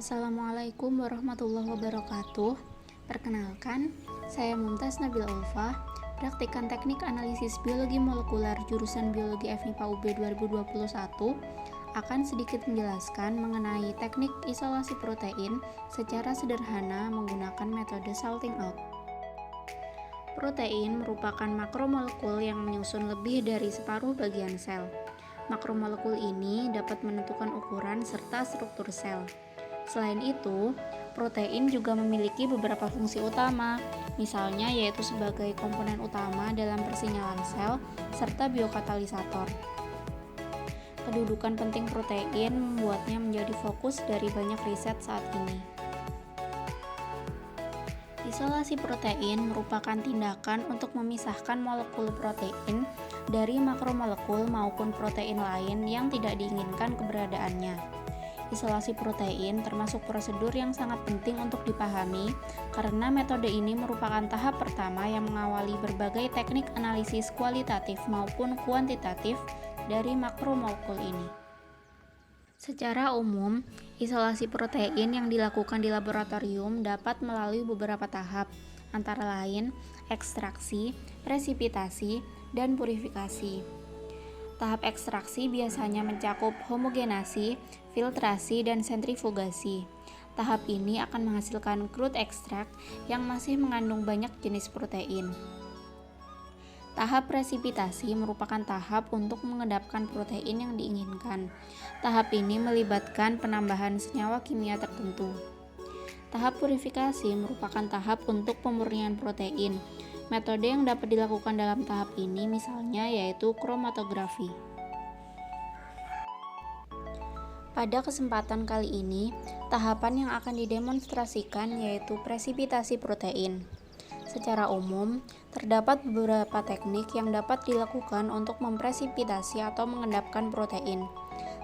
Assalamualaikum warahmatullahi wabarakatuh. Perkenalkan, saya Mumtaz Nabil Ulfa, praktikan teknik analisis biologi molekuler jurusan Biologi FMIPA UB 2021, akan sedikit menjelaskan mengenai teknik isolasi protein secara sederhana menggunakan metode salting out. Protein merupakan makromolekul yang menyusun lebih dari separuh bagian sel. Makromolekul ini dapat menentukan ukuran serta struktur sel. Selain itu, protein juga memiliki beberapa fungsi utama, misalnya yaitu sebagai komponen utama dalam persinyalan sel serta biokatalisator. Kedudukan penting protein membuatnya menjadi fokus dari banyak riset saat ini. Isolasi protein merupakan tindakan untuk memisahkan molekul protein dari makromolekul maupun protein lain yang tidak diinginkan keberadaannya. Isolasi protein termasuk prosedur yang sangat penting untuk dipahami karena metode ini merupakan tahap pertama yang mengawali berbagai teknik analisis kualitatif maupun kuantitatif dari makromolekul ini. Secara umum, isolasi protein yang dilakukan di laboratorium dapat melalui beberapa tahap, antara lain ekstraksi, presipitasi, dan purifikasi. Tahap ekstraksi biasanya mencakup homogenasi, filtrasi, dan sentrifugasi. Tahap ini akan menghasilkan crude extract yang masih mengandung banyak jenis protein. Tahap presipitasi merupakan tahap untuk mengendapkan protein yang diinginkan. Tahap ini melibatkan penambahan senyawa kimia tertentu. Tahap purifikasi merupakan tahap untuk pemurnian protein. Metode yang dapat dilakukan dalam tahap ini misalnya yaitu kromatografi. Pada kesempatan kali ini, tahapan yang akan didemonstrasikan yaitu presipitasi protein. Secara umum, terdapat beberapa teknik yang dapat dilakukan untuk mempresipitasi atau mengendapkan protein.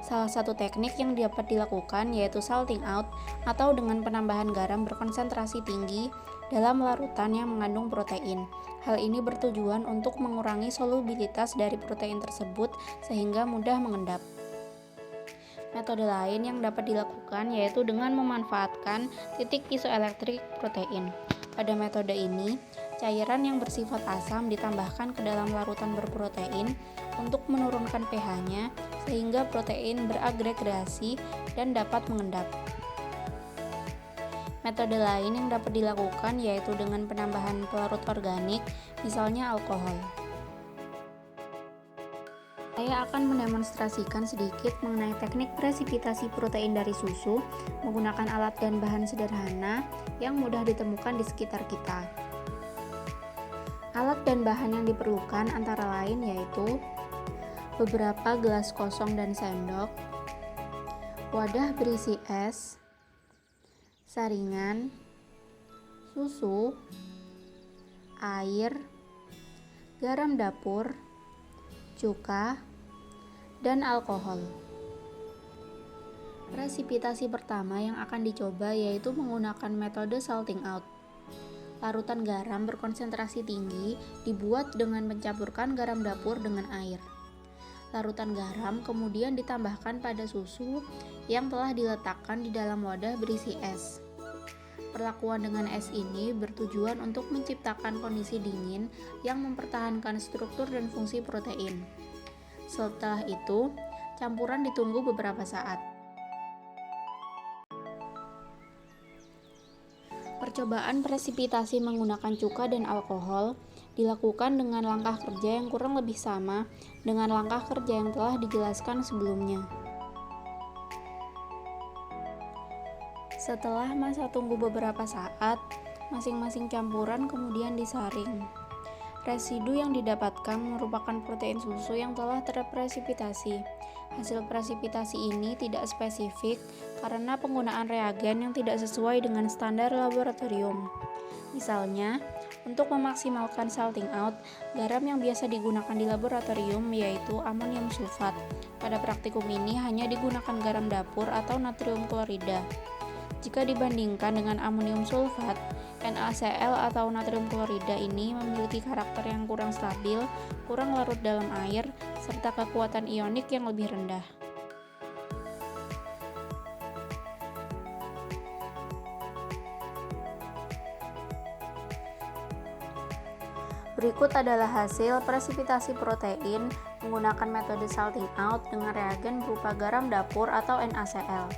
Salah satu teknik yang dapat dilakukan yaitu salting out atau dengan penambahan garam berkonsentrasi tinggi dalam larutan yang mengandung protein. Hal ini bertujuan untuk mengurangi solubilitas dari protein tersebut sehingga mudah mengendap. Metode lain yang dapat dilakukan yaitu dengan memanfaatkan titik isoelektrik protein. Pada metode ini, cairan yang bersifat asam ditambahkan ke dalam larutan berprotein untuk menurunkan pH-nya sehingga protein beragregasi dan dapat mengendap. Metode lain yang dapat dilakukan yaitu dengan penambahan pelarut organik, misalnya alkohol. Saya akan mendemonstrasikan sedikit mengenai teknik presipitasi protein dari susu menggunakan alat dan bahan sederhana yang mudah ditemukan di sekitar kita. Alat dan bahan yang diperlukan antara lain yaitu beberapa gelas kosong dan sendok, wadah berisi es, saringan, susu, air, garam dapur, cuka, dan alkohol. Presipitasi pertama yang akan dicoba yaitu menggunakan metode salting out. Larutan garam berkonsentrasi tinggi dibuat dengan mencampurkan garam dapur dengan air. Larutan garam kemudian ditambahkan pada susu yang telah diletakkan di dalam wadah berisi es. Perlakuan dengan es ini bertujuan untuk menciptakan kondisi dingin yang mempertahankan struktur dan fungsi protein. Setelah itu, campuran ditunggu beberapa saat. Percobaan presipitasi menggunakan cuka dan alkohol dilakukan dengan langkah kerja yang kurang lebih sama dengan langkah kerja yang telah dijelaskan sebelumnya. Setelah masa tunggu beberapa saat, masing-masing campuran kemudian disaring. Residu yang didapatkan merupakan protein susu yang telah terpresipitasi. Hasil presipitasi ini tidak spesifik karena penggunaan reagen yang tidak sesuai dengan standar laboratorium. Misalnya, untuk memaksimalkan salting out, garam yang biasa digunakan di laboratorium yaitu amonium sulfat. Pada praktikum ini hanya digunakan garam dapur atau natrium klorida. Jika dibandingkan dengan amonium sulfat, NaCl atau natrium klorida ini memiliki karakter yang kurang stabil, kurang larut dalam air, serta kekuatan ionik yang lebih rendah. Berikut adalah hasil presipitasi protein menggunakan metode salting out dengan reagen berupa garam dapur atau NaCl.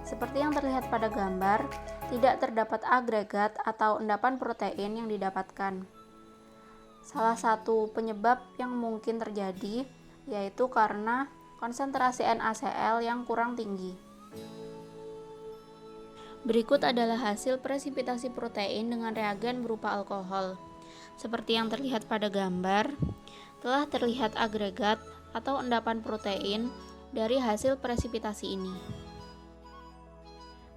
Seperti yang terlihat pada gambar, tidak terdapat agregat atau endapan protein yang didapatkan. Salah satu penyebab yang mungkin terjadi yaitu karena konsentrasi NaCl yang kurang tinggi. Berikut adalah hasil presipitasi protein dengan reagen berupa alkohol. Seperti yang terlihat pada gambar, telah terlihat agregat atau endapan protein dari hasil presipitasi ini.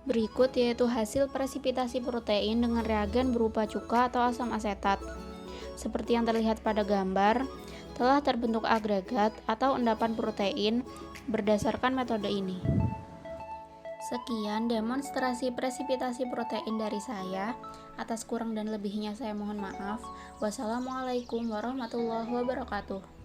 Berikut yaitu hasil presipitasi protein dengan reagen berupa cuka atau asam asetat. Seperti yang terlihat pada gambar, telah terbentuk agregat atau endapan protein berdasarkan metode ini. Sekian demonstrasi presipitasi protein dari saya. Atas kurang dan lebihnya saya mohon maaf. Wassalamualaikum warahmatullahi wabarakatuh.